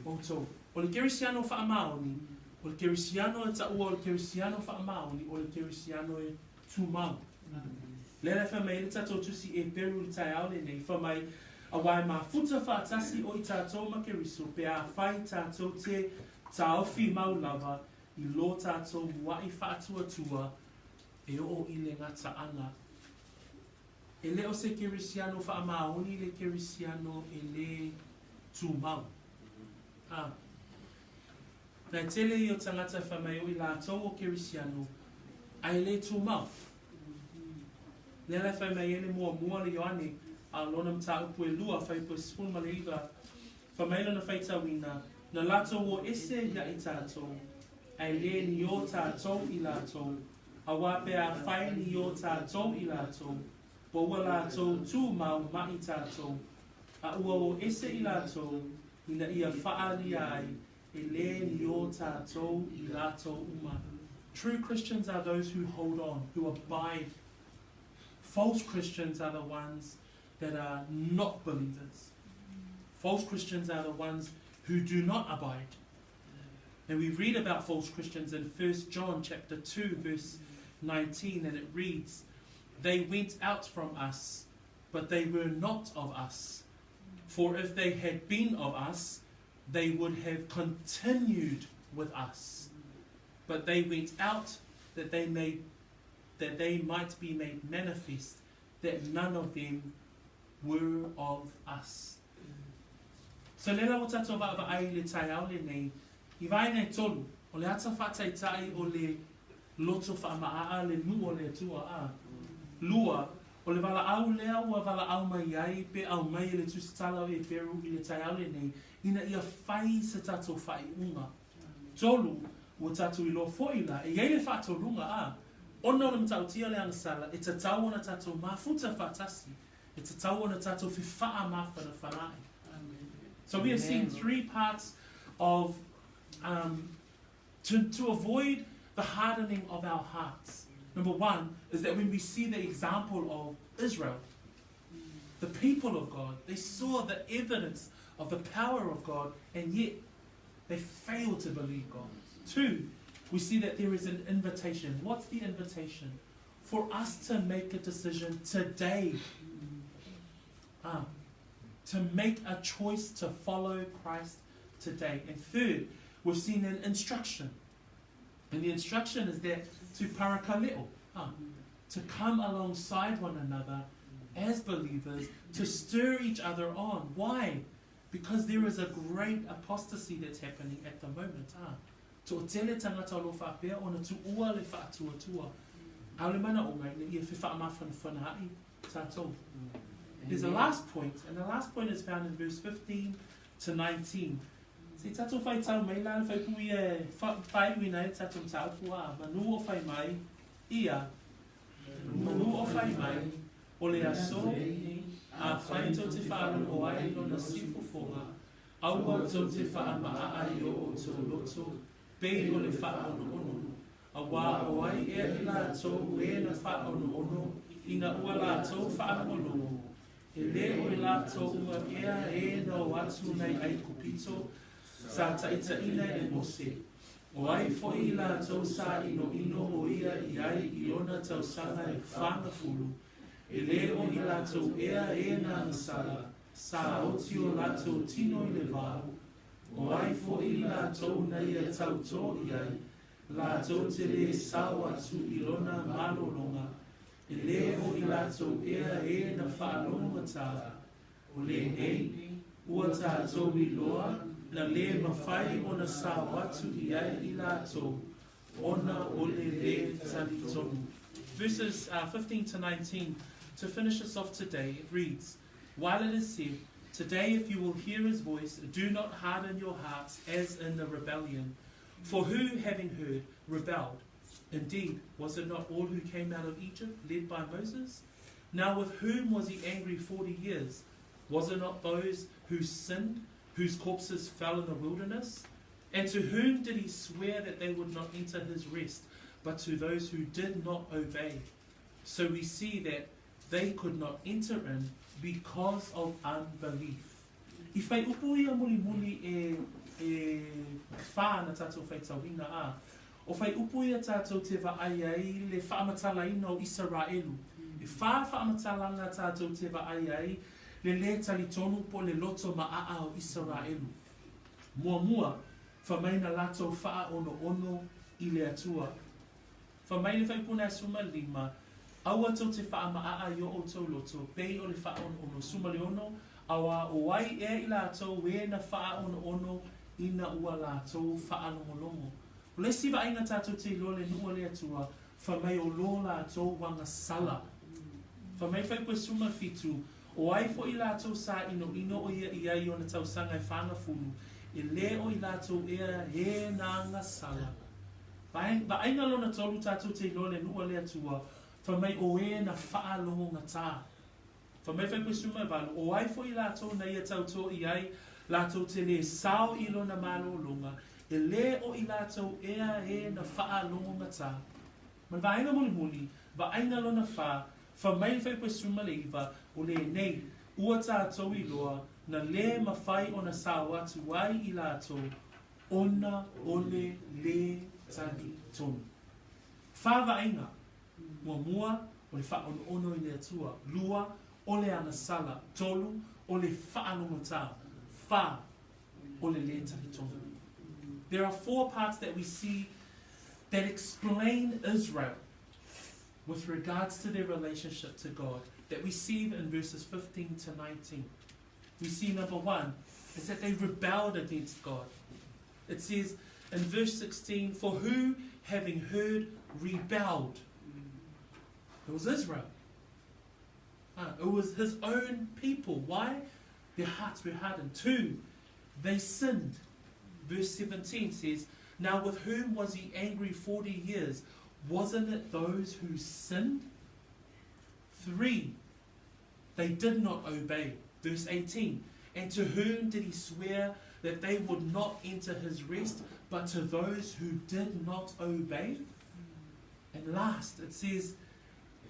o tō. O le kerisiano whaamaoni, o le kerisiano e ta ua o le kerisiano whaamaoni, o le kerisiano e tū mau. Lera whamai le tātou tusi Eperu le tai aole nei, whamai, a wai mā futa whaatasi o I tātou makeriso, pe a whai tātou te tāofi maulawa, I lo tātou muai whaatua tua, e o I le ngata anga. E leo se kerisiano whaamaoni le kerisiano e le tū mau. Nai tele I o tangata whamai o I lātou o kerisiano, ai le tū mau. Lera whamai ele mua le Ioane, a lona mta upu e lua whai po sifun maleiva whamaila na whaitawina na lato o ese ia I tātou ai le ni o tātou I lātou a wape a whai ni o tātou I lātou po ua lātou tū mau ma I tātou a ua o ese I lātou ina ia whaali ai e le ni o tātou I lātou uma. True Christians are those who hold on, who abide. False Christians are the ones that are not believers. False Christians are the ones who do not abide. And we read about false Christians in 1 John chapter 2 verse 19, and it reads, They went out from us, but they were not of us. For if they had been of us, they would have continued with us. But they went out that they might be made manifest that none of them were of us. So lela o tato wa ai le tai au le nei, I vai nei tolu, o le ata whatai tai o le loto faamaaa'a le nu o le tua a. Lua, o le wala au lea ua wala au mai ai, pe au mai le tusitala o Eperu I le tai au le nei, ina ia whai se tato whai unga. Tolu, o tato I lo foila, e iei le whato lunga a. Ona o le mtautia le angasala, e ta tau ona tato mafuta whatasi. It's a tau ona tato fi wha mawhana whanai. So we have seen three parts of to avoid the hardening of our hearts. Number one is that when we see the example of Israel, the people of God, they saw the evidence of the power of God, and yet they failed to believe God. Two, we see that there is an invitation. What's the invitation? For us to make a decision today. To make a choice to follow Christ today. And third, we've seen an instruction. And the instruction is that to parakaleo, to come alongside one another as believers, to stir each other on. Why? Because there is a great apostasy that's happening at the moment. To tele tangata lo whapea ona tu ua le whaatua. Aule mana o ngai le ia whiwha amawhana whanai tātou. There's a last point, and the last point is found in verse 15 to 19. Se tātou whai tau mai lana whai pui e whai wina e tātou tau pua, manu o whai mai, ia, manu o whai mai, o le aso, a whai tau te whaaru o ai no na sifu whonga, aua tau te faamaaa'a I o tau loto, pe o le whaono ono, a wā o ai e I la tau e na whaono ono, ina ua la tau whaono. E le o lātou ua ea e no atu nei ai kupito, sa taitaina e mose. O ai foi lātou sa ino o ia I ai I ona tausanga e whanga fulu. E le o I lātou ea e nā nasala, sa oti o lātou tino I le vāu. O ai fo I lātou nei e tau tō I ai, lātou te le sau atu I lona malolonga. E le o I lātou ea e na whaalonga tā. O le nei, ua tātou I loa, na le mawhai o na sau atu I ai I lātou. Ona o le tali tonu. Verses 15 to 19, to finish us off today, it reads, while it is said, today if you will hear his voice, do not harden your hearts as in the rebellion. For who, having heard, rebelled? Indeed, was it not all who came out of Egypt, led by Moses? Now with whom was he angry 40 years? Was it not those who sinned, whose corpses fell in the wilderness? And to whom did he swear that they would not enter his rest, but to those who did not obey? So we see that they could not enter in because of unbelief. I whai upu ia muli e whāna tātou whai tauhina a. O whai upu ia tātou te waai ai le whaamatala ina o Israelu. E whaamatala tātou te waai ai le tali tonu po le loto maa'a o Israelu. Mua, whamaina lātou wha ono I le atua. Whamaina whaipuna suma lima, aua tau te faamaaa'a I o outou loto, pei o le wha ono suma leono, awa o wai I lātou e na wha ono ina ua lātou wha alongolongo. O le siwa inga tātou te ilo le nua le atua, whamai o lo lātou wanga sala. Whamai whaipua suma fitu, o ai fo I lātou sa ino o ia I o na tau sanga I whanga fulu, e le o I lātou ea he nanga sala. Ba ainga lona tolu tātou te ilo le nua le atua, whamai o e na whaalongo ngatā. Whamai whaipua suma walu, o ai fo I lātou nei a tau tō I ai, lātou te le sao I lona malolonga, e le o I lātou ea he na whaalongo ngatā. Man va ainga muli, va ainga lona wha, whamai whaipua suma le iwa, o le nei, ua tātou I loa, na le mawhai o na sawa atu ai I lātou, ona ole le tani tonu. Whawa ainga, mua, o le wha ono I le atua, lua, o le ana sala, tolu, o le whaanonga tā, wha, o le tani tonu. There are 4 parts that we see that explain Israel with regards to their relationship to God, that we see in verses 15 to 19. We see number 1 is that they rebelled against God. It says in verse 16, for who, having heard, rebelled? It was Israel. It was his own people. Why? Their hearts were hardened. 2, they sinned. Verse 17 says, now with whom was he angry 40 years? Wasn't it those who sinned? 3, they did not obey. Verse 18, and to whom did he swear that they would not enter his rest, but to those who did not obey? And last, it says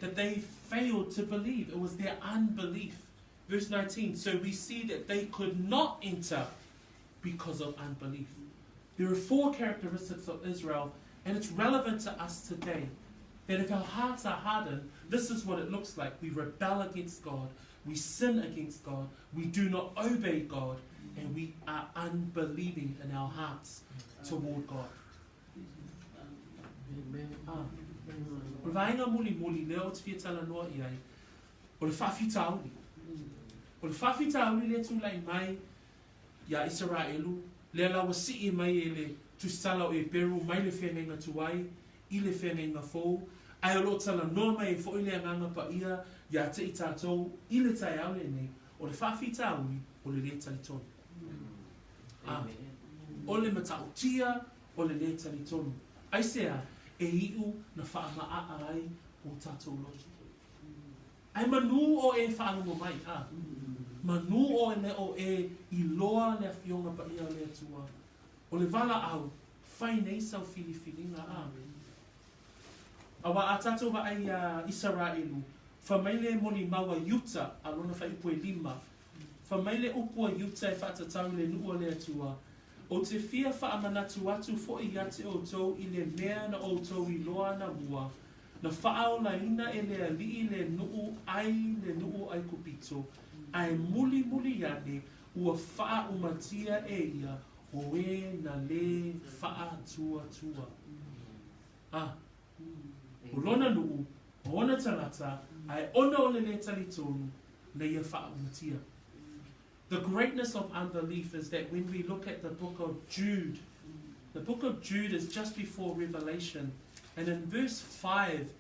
that they failed to believe. It was their unbelief. Verse 19, so we see that they could not enter because of unbelief. There are 4 characteristics of Israel, and it's relevant to us today. That if our hearts are hardened, this is what it looks like. We rebel against God. We sin against God. We do not obey God. And we are unbelieving in our hearts toward God. O le vaenga muli leo te whiatala noa I ai. O le whawhita auli. O le whawhita auli le tūlai mai ia Israelu. Le alawa si mai e le tustala o Eperu mai le whenenga tuai. I le whenenga fōu. Ai o lo tala noa mai e fo I le anganga pa ia te I tātou. I le tai aule nei. O le whawhita auli o le tali tonu. O le matautia o le tali tonu. Ai sea e iu na faamaaa'a ai o tātou lotu. Ai manu o e whaanongo mai. Manu o e leo e I loa le fionga pa ia le atua. O le wala au, whai nei sau whiliwhilinga a. Awa a tātou wa ai Israelu, whamaile moni maua yuta a lona whaipue 5. Whamaile upua yuta e whaatatau le nua le atua. O te whia whaamanatu atu fo I ate outou I le mea na outou I loa na mua. Na whaaola ina e lea lii le nuu ai kupito, ai muli ane ua wha umatia e ia o e na le wha tua. O lona nuu, o ona tangata, ai ona o le tali tonu, na ia wha umatia. The greatness of unbelief is that when we look at the book of Jude is just before Revelation, and in verse 5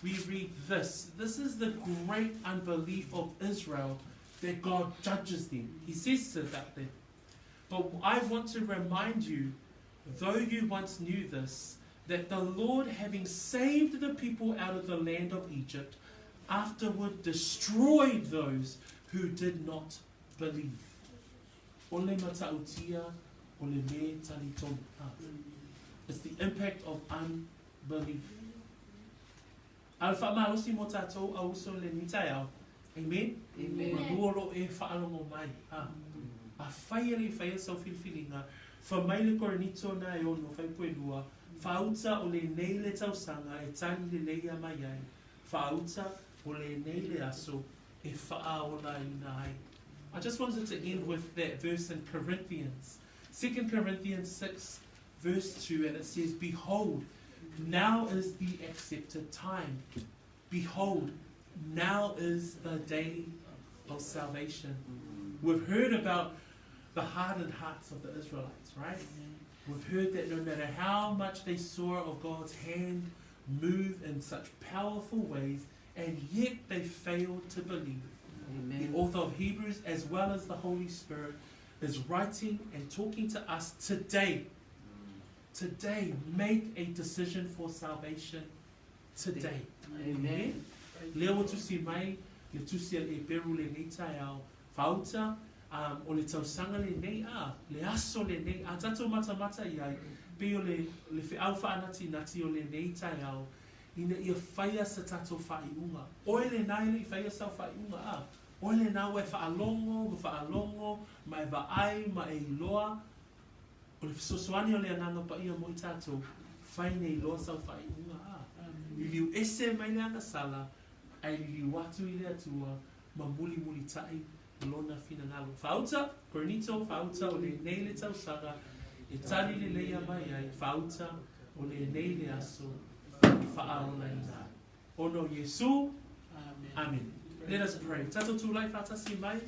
we read this. This is the great unbelief of Israel, that God judges them. He says so that there. But I want to remind you, though you once knew this, that the Lord, having saved the people out of the land of Egypt, afterward destroyed those who did not believe. Ole matautia, ole me taliton. It's the impact of unbelief. Alfa mausi mo tatou auso le nitaiao. Amen? Amen. Manuolo e whaalongo mai. A whaia sau whiwhiringa. Whamaile koranito na e ono whaipuelua. Whauta o le nei le tausanga e tani le leia mai ai. Whauta o le nei le aso e whaaola ina ai. I just wanted to end with that verse in Corinthians. 2 Corinthians 6 verse 2, and it says, Behold, now is the accepted time. Behold, now is the day of salvation. We've heard about the hardened hearts of the Israelites, right? We've heard that no matter how much they saw of God's hand move in such powerful ways, and yet they failed to believe. Amen. The author of Hebrews, as well as the Holy Spirit, is writing and talking to us today. Today, make a decision for salvation today. Amen. Leo tusi mai, le tusi al Eperu le nei taiao, whauta, o le tausanga le nei le aso le nei a, tato mata iai, pe o le whiau whaanati nati o le nei taiao, ina ia whaia sa tato whaiunga. Oe le nai le whaia sa whaiunga Oe le nā wai whaalongo, mai vaai, mai iloa, o le fisosoani o le ananga pa ia mo i tātou, whai nei iloa sau whaiunga I liu ese mai le angasala, ai liu watu I le atua, ma muli tai, lona fina ngalo. Whauta, Korinito, whauta o le nei le tausanga, e tari le leia mai ai, whauta o le nei le aso, I whaaola ina. Ono Yesu, Amen. Let us pray. Tato tūlai whaatasi mai,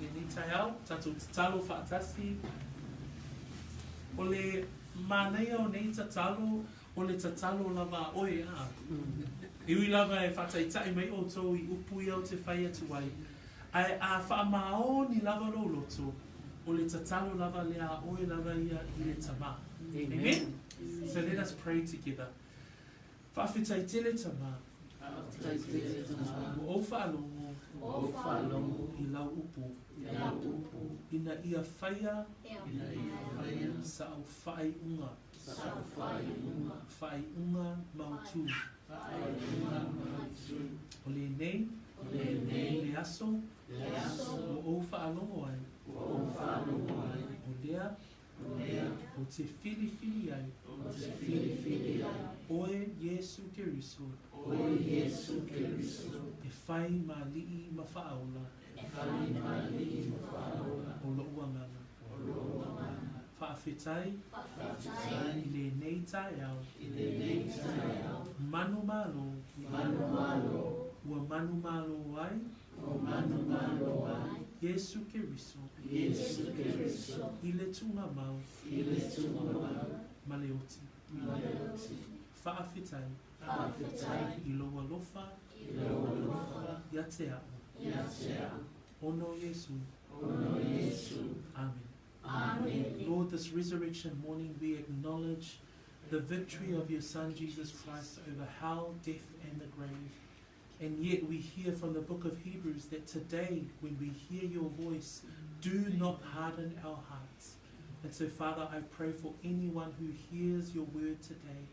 e ni tai au, tato tatalo whaatasi. O le mānea o nei tatalo, o le tatalo lava oe a. Iwi lava e whaataitai mai outou I upui au te whaia tuai. Ai a whaamao ni lava lo loto, o le tatalo lava le a oe lava ia I le tama. Amen? So let us pray together. Whaawhitai te le tama. O whaalongo I lau upu ina ia whaia sa au whaiunga mautu o le nei le aso o whaalongo ai o lea o te whili ai oe Yesu Keriso e whai ma lii ma whaaola o lo uanganga whaawhetai I le nei tai au manu malo ua manu malo ai Yesu Keriso I le tunga mau maleoti whaawhetai I loa lofa ia te au ono Yesu Amen. Lord, this resurrection morning we acknowledge the victory of your Son Jesus Christ over hell, death and the grave. And yet we hear from the book of Hebrews that today when we hear your voice, do not harden our hearts. And so Father, I pray for anyone who hears your word today.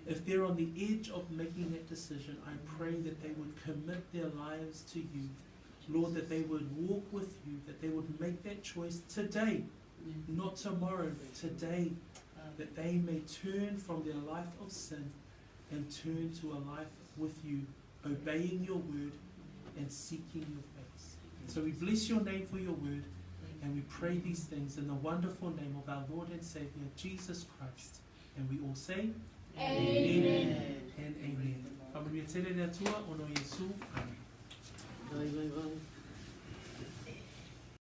If they're on the edge of making that decision, I pray that they would commit their lives to you. Lord, that they would walk with you, that they would make that choice today, not tomorrow, but today, that they may turn from their life of sin and turn to a life with you, obeying your word and seeking your face. So we bless your name for your word, and we pray these things in the wonderful name of our Lord and Savior, Jesus Christ. And we all say, Amen and Amen. Ka manu e tere rea tua, ono Yesu. Amen. Vai, vai, vai.